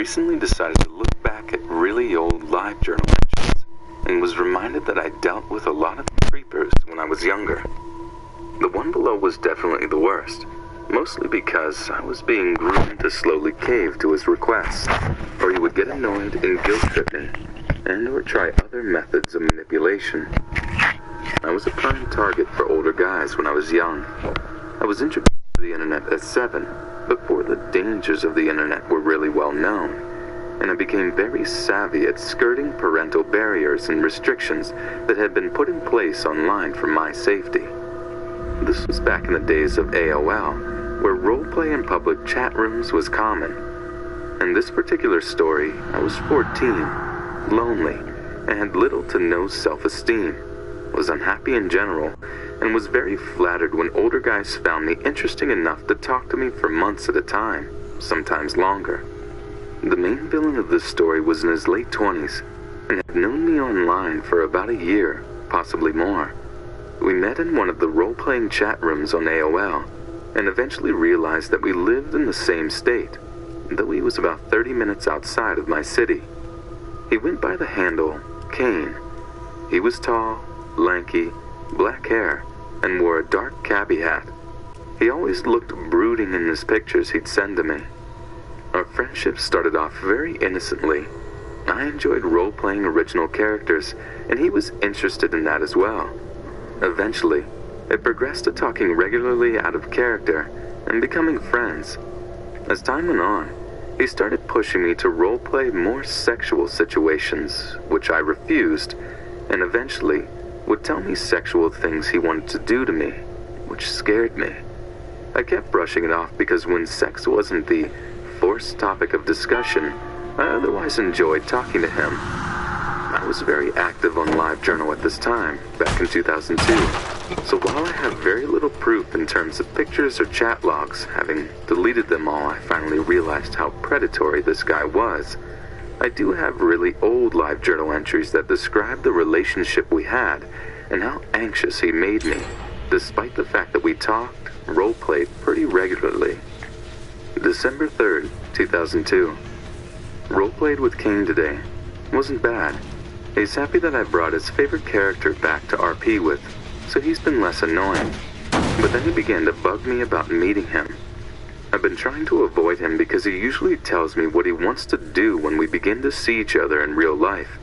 recently decided to look back at really old live journal entries and was reminded that I dealt with a lot of creepers when I was younger. The one below was definitely the worst, mostly because I was being groomed to slowly cave to his requests, or he would get annoyed and guilt-trip me, and or try other methods of manipulation. I was a prime target for older guys when I was young. I was introduced to the internet at 7, before the dangers of the internet were really well known, and I became very savvy at skirting parental barriers and restrictions that had been put in place online for my safety. This was back in the days of AOL, where roleplay in public chat rooms was common. In this particular story, I was 14, lonely, and had little to no self-esteem, was unhappy in general, and was very flattered when older guys found me interesting enough to talk to me for months at a time, sometimes longer. The main villain of this story was in his late 20s, and had known me online for about a year, possibly more. We met in one of the role-playing chat rooms on AOL, and eventually realized that we lived in the same state, though he was about 30 minutes outside of my city. He went by the handle Kane. He was tall, lanky, black hair, and wore a dark cabbie hat. He always looked brooding in his pictures he'd send to me. Our friendship started off very innocently. I enjoyed role-playing original characters, and he was interested in that as well. Eventually, it progressed to talking regularly out of character and becoming friends. As time went on, he started pushing me to roleplay more sexual situations, which I refused, and eventually would tell me sexual things he wanted to do to me, which scared me. I kept brushing it off because when sex wasn't the forced topic of discussion, I otherwise enjoyed talking to him. I was very active on LiveJournal at this time, back in 2002, so while I have very little proof in terms of pictures or chat logs, having deleted them all, I finally realized how predatory this guy was. I do have really old LiveJournal entries that describe the relationship we had and how anxious he made me, despite the fact that we talked, roleplayed pretty regularly. December 3rd, 2002. Roleplayed with Kane today. Wasn't bad. He's happy that I brought his favorite character back to RP with, so he's been less annoying. But then he began to bug me about meeting him. I've been trying to avoid him because he usually tells me what he wants to do when we begin to see each other in real life,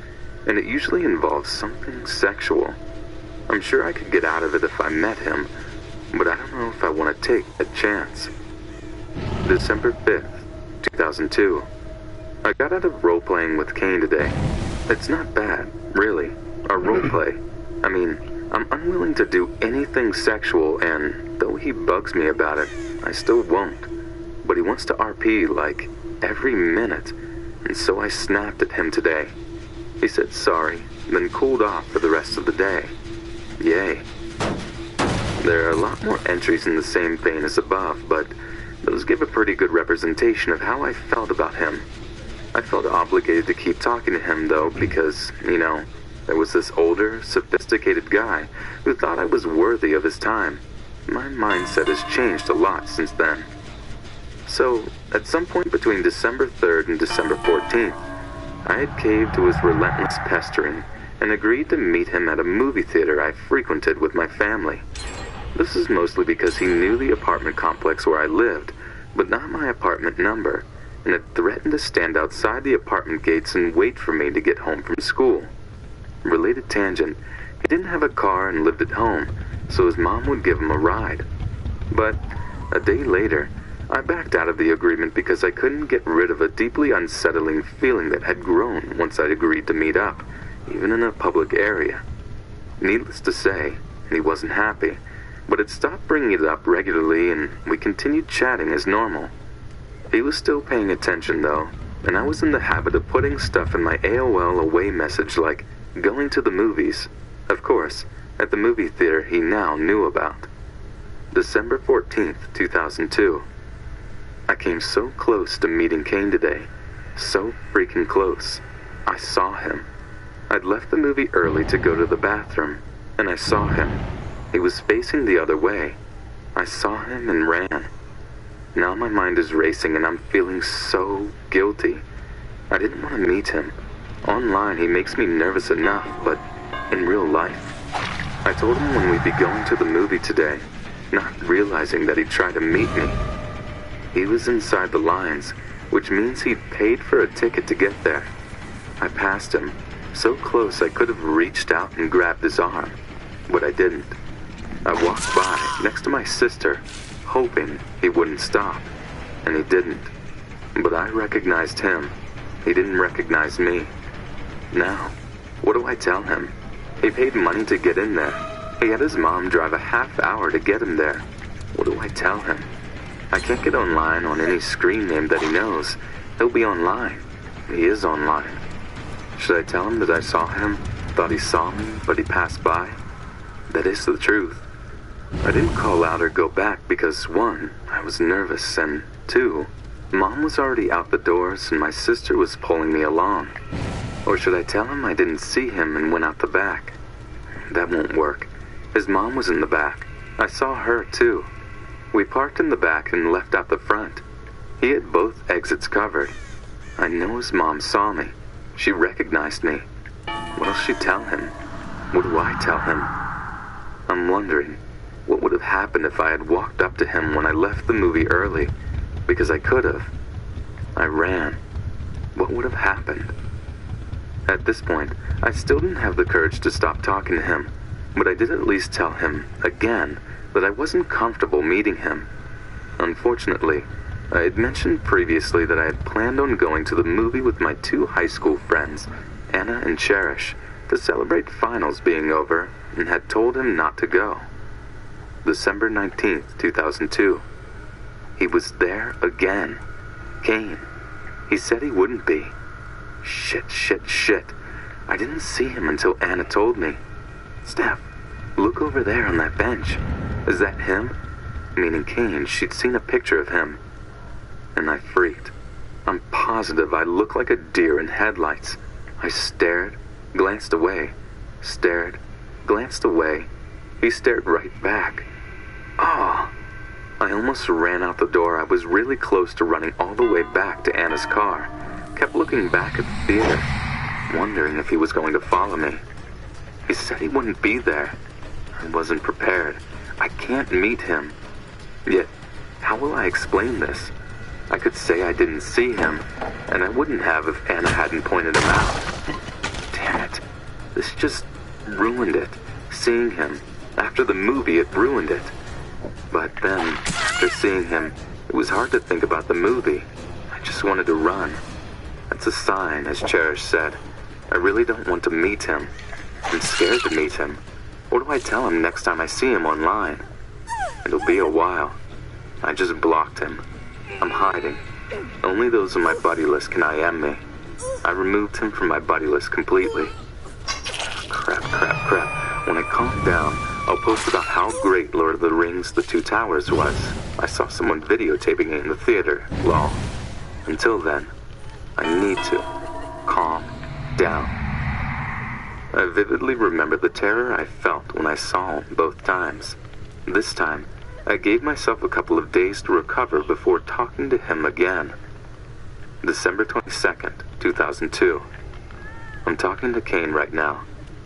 and it usually involves something sexual. I'm sure I could get out of it if I met him, but I don't know if I want to take a chance. December 5th, 2002. I got out of role-playing with Kane today. It's not bad, really. Our roleplay. I mean, I'm unwilling to do anything sexual, and though he bugs me about it, I still won't. But he wants to RP, like, every minute, and so I snapped at him today. He said sorry, then cooled off for the rest of the day. Yay. There are a lot more entries in the same vein as above, but those give a pretty good representation of how I felt about him. I felt obligated to keep talking to him, though, because, there was this older, sophisticated guy who thought I was worthy of his time. My mindset has changed a lot since then. So, at some point between December 3rd and December 14th, I had caved to his relentless pestering and agreed to meet him at a movie theater I frequented with my family. This is mostly because he knew the apartment complex where I lived, but not my apartment number, and had threatened to stand outside the apartment gates and wait for me to get home from school. Related tangent, he didn't have a car and lived at home, so his mom would give him a ride. But a day later, I backed out of the agreement because I couldn't get rid of a deeply unsettling feeling that had grown once I'd agreed to meet up, even in a public area. Needless to say, he wasn't happy, but had stopped bringing it up regularly and we continued chatting as normal. He was still paying attention though, and I was in the habit of putting stuff in my AOL away message like, going to the movies. Of course, at the movie theater he now knew about. December 14th, 2002. I came so close to meeting Kane today. So freaking close. I saw him. I'd left the movie early to go to the bathroom, and I saw him. He was facing the other way. I saw him and ran. Now my mind is racing and I'm feeling so guilty. I didn't want to meet him. Online, he makes me nervous enough, but in real life, I told him when we'd be going to the movie today, not realizing that he'd try to meet me. He was inside the lines, which means he'd paid for a ticket to get there. I passed him, so close I could have reached out and grabbed his arm, but I didn't. I walked by next to my sister, hoping he wouldn't stop, and he didn't. But I recognized him. He didn't recognize me. Now, what do I tell him? He paid money to get in there. He had his mom drive a half hour to get him there. What do I tell him? I can't get online on any screen name that he knows. He'll be online. He is online. Should I tell him that I saw him, thought he saw me, but he passed by? That is the truth. I didn't call out or go back because, one, I was nervous, and two, Mom was already out the doors and my sister was pulling me along. Or should I tell him I didn't see him and went out the back? That won't work. His mom was in the back. I saw her, too. We parked in the back and left out the front. He had both exits covered. I know his mom saw me. She recognized me. What'll she tell him? What do I tell him? I'm wondering, what would have happened if I had walked up to him when I left the movie early? Because I could have. I ran. What would have happened? At this point, I still didn't have the courage to stop talking to him, but I did at least tell him, again, that I wasn't comfortable meeting him. Unfortunately, I had mentioned previously that I had planned on going to the movie with my two high school friends, Anna and Cherish, to celebrate finals being over, and had told him not to go. December 19th, 2002. He was there again. Kane. He said he wouldn't be. Shit. I didn't see him until Anna told me. Steph, look over there on that bench. Is that him? Meaning Kane. She'd seen a picture of him. And I freaked. I'm positive I looked like a deer in headlights. I stared, glanced away, stared, glanced away. He stared right back. Oh! I almost ran out the door. I was really close to running all the way back to Anna's car. Kept looking back at the theater, wondering if he was going to follow me. He said he wouldn't be there. I wasn't prepared. I can't meet him. Yet, how will I explain this? I could say I didn't see him, and I wouldn't have if Anna hadn't pointed him out. Damn it. This just ruined it. Seeing him. After the movie, it ruined it. But then, after seeing him, it was hard to think about the movie. I just wanted to run. That's a sign, as Cherish said. I really don't want to meet him. I'm scared to meet him. What do I tell him next time I see him online? It'll be a while. I just blocked him. I'm hiding. Only those on my buddy list can IM me. I removed him from my buddy list completely. Crap. When I calm down, I'll post about how great Lord of the Rings The Two Towers was. I saw someone videotaping it in the theater, lol. Until then, I need to calm down. I vividly remember the terror I felt when I saw him both times. This time, I gave myself a couple of days to recover before talking to him again. December 22nd, 2002. I'm talking to Kane right now.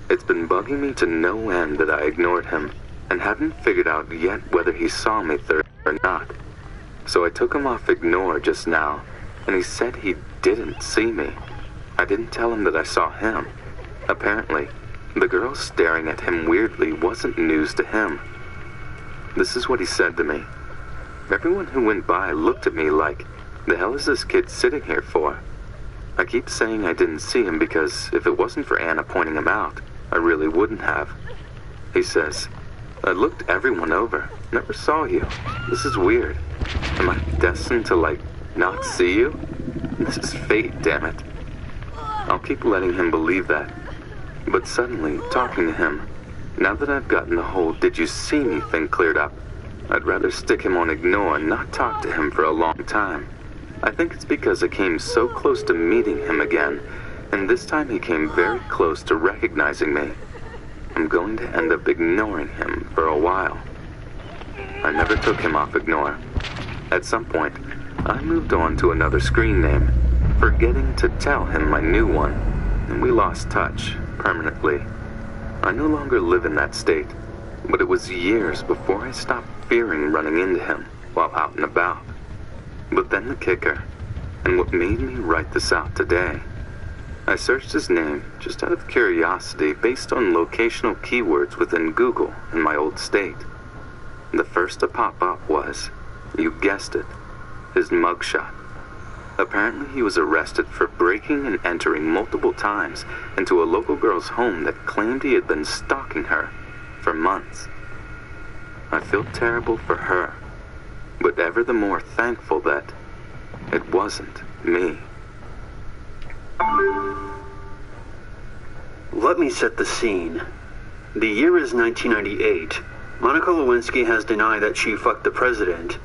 It's been bugging me to no end that I ignored him, and haven't figured out yet whether he saw me Thursday or not. So I took him off ignore just now, and he said he didn't see me. I didn't tell him that I saw him. Apparently, the girl staring at him weirdly wasn't news to him. This is what he said to me. Everyone who went by looked at me like, the hell is this kid sitting here for? I keep saying I didn't see him because if it wasn't for Anna pointing him out, I really wouldn't have. He says, I looked everyone over, never saw you. This is weird. Am I destined to, not see you? This is fate, damn it. I'll keep letting him believe that. But suddenly, talking to him, now that I've gotten the whole did you see me thing cleared up, I'd rather stick him on ignore and not talk to him for a long time. I think it's because I came so close to meeting him again, and this time he came very close to recognizing me. I'm going to end up ignoring him for a while. I never took him off ignore. At some point, I moved on to another screen name. forgetting to tell him my new one, and we lost touch permanently. I no longer live in that state, but it was years before I stopped fearing running into him while out and about. But then the kicker, and what made me write this out today. I searched his name just out of curiosity based on locational keywords within Google in my old state. The first to pop up was, you guessed it, his mugshot. Apparently he was arrested for breaking and entering multiple times into a local girl's home that claimed he had been stalking her for months. I feel terrible for her, but ever the more thankful that it wasn't me. Let me set the scene. The year is 1998. Monica Lewinsky has denied that she fucked the president,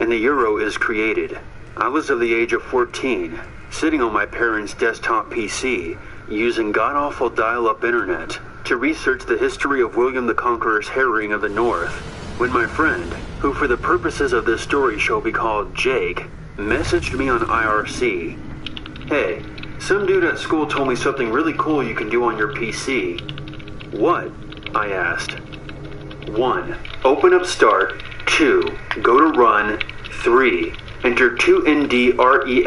and the euro is created. I was of the age of 14, sitting on my parents' desktop PC, using god-awful dial-up internet to research the history of William the Conqueror's harrying of the North, when my friend, who for the purposes of this story shall be called Jake, messaged me on IRC. Hey, some dude at school told me something really cool you can do on your PC. What? I asked. 1. Open up Start. 2. Go to Run. 3. Enter 2NDRE